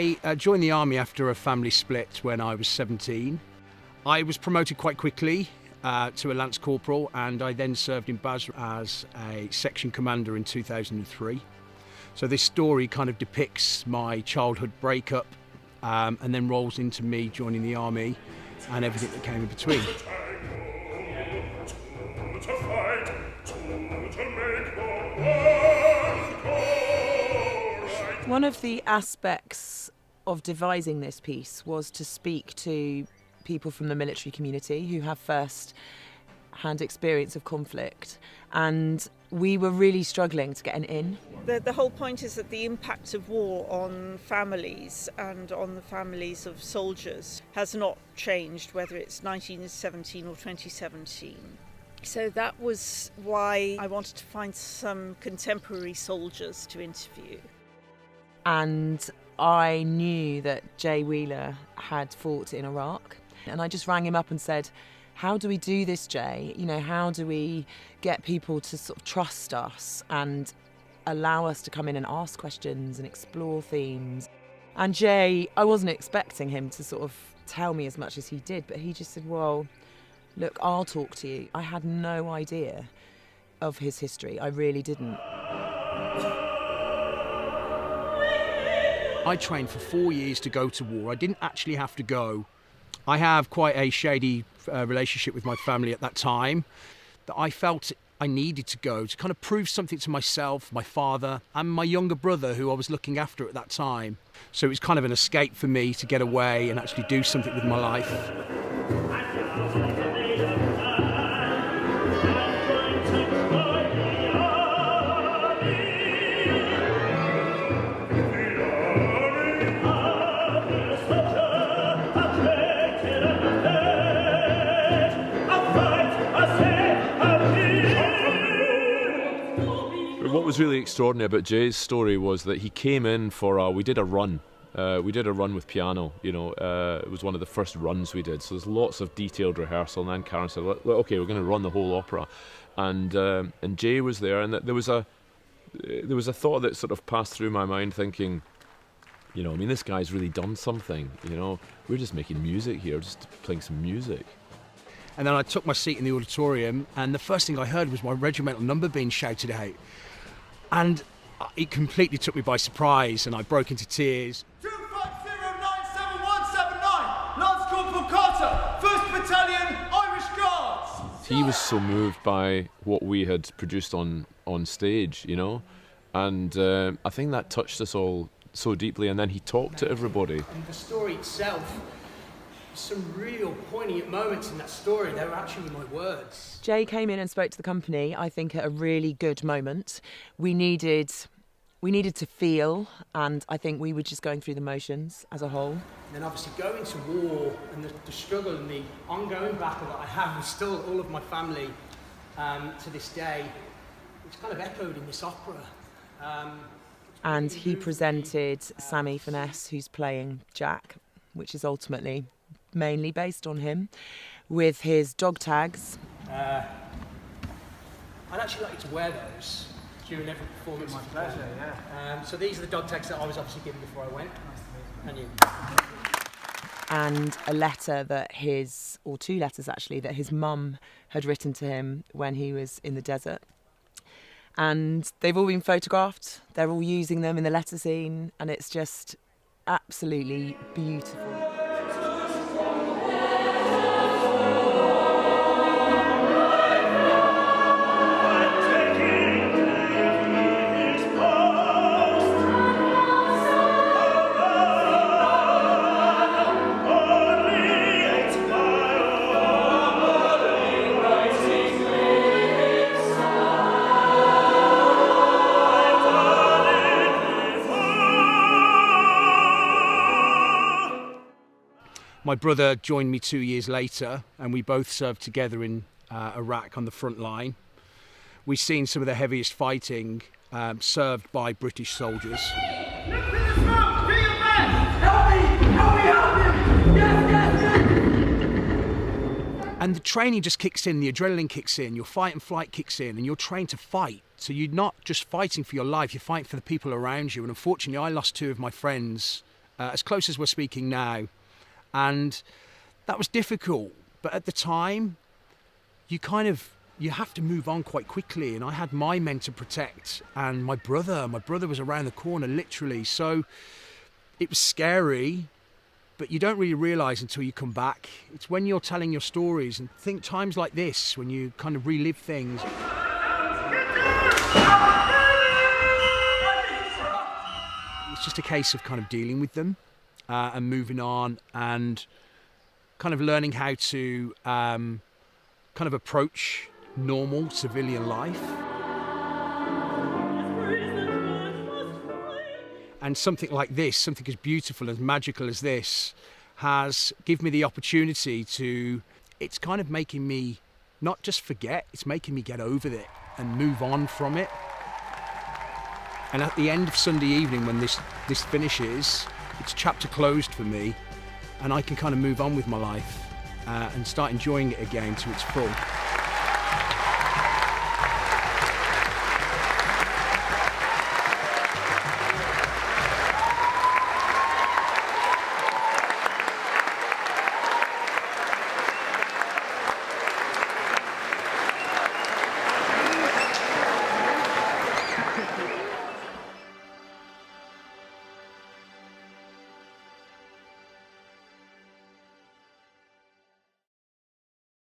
I joined the army after a family split when I was 17. I was promoted quite quickly to a Lance Corporal, and I then served in Basra as a section commander in 2003. So this story kind of depicts my childhood breakup and then rolls into me joining the army and everything that came in between. One of the aspects of devising this piece was to speak to people from the military community who have first-hand experience of conflict, and we were really struggling to get an in. The whole point is that the impact of war on families and on the families of soldiers has not changed, whether it's 1917 or 2017. So that was why I wanted to find some contemporary soldiers to interview. And I knew that Jay Wheeler had fought in Iraq, and I just rang him up and said, how do we do this, Jay? You know, how do we get people to sort of trust us and allow us to come in and ask questions and explore themes? And Jay, I wasn't expecting him to sort of tell me as much as he did, but he just said, well, look, I'll talk to you. I had no idea of his history. I really didn't. I trained for 4 years to go to war. I didn't actually have to go. I have quite a shady relationship with my family at that time, that I felt I needed to go to kind of prove something to myself, my father, and my younger brother, who I was looking after at that time. So it was kind of an escape for me to get away and actually do something with my life. What was really extraordinary about Jay's story was that he came in for we did a run. We did a run with piano, you know. It was one of the first runs we did. So there's lots of detailed rehearsal. And then Karen said, "Okay, we're going to run the whole opera," and Jay was there, and there was a thought that sort of passed through my mind, thinking, you know, I mean, this guy's really done something. You know, we're just making music here, just playing some music. And then I took my seat in the auditorium, and the first thing I heard was my regimental number being shouted out. And it completely took me by surprise, and I broke into tears. 250977179, Lance Corporal Carter, 1st Battalion, Irish Guards. He was so moved by what we had produced on stage, you know, and I think that touched us all so deeply. And then he talked to everybody. And the story itself, some real poignant moments in that story. They were actually my words. Jay came in and spoke to the company, I think, at a really good moment. We needed to feel, and I think we were just going through the motions as a whole. And then obviously going to war and the struggle and the ongoing battle that I have with still all of my family to this day, it's kind of echoed in this opera. And he presented Sammy Finesse, who's playing Jack, which is ultimately mainly based on him, with his dog tags. I'd actually like you to wear those during every performance. My pleasure, yeah. So these are the dog tags that I was obviously given before I went. And you. And a letter that or two letters actually, that his mum had written to him when he was in the desert. And they've all been photographed. They're all using them in the letter scene, and it's just absolutely beautiful. My brother joined me 2 years later, and we both served together in Iraq on the front line. We've seen some of the heaviest fighting served by British soldiers. And the training just kicks in, the adrenaline kicks in, your fight and flight kicks in, and you're trained to fight. So you're not just fighting for your life, you're fighting for the people around you. And unfortunately, I lost two of my friends as close as we're speaking now. And that was difficult, but at the time, you have to move on quite quickly, and I had my men to protect, and my brother was around the corner, literally. So it was scary, but you don't really realise until you come back. It's when you're telling your stories and think times like this, when you kind of relive things. It's just a case of kind of dealing with them and moving on, and kind of learning how to kind of approach normal civilian life. And something like this, something as beautiful, as magical as this, has given me the opportunity to, it's kind of making me not just forget, it's making me get over it and move on from it. And at the end of Sunday evening, when this finishes, it's chapter closed for me, and I can kind of move on with my life and start enjoying it again to its full.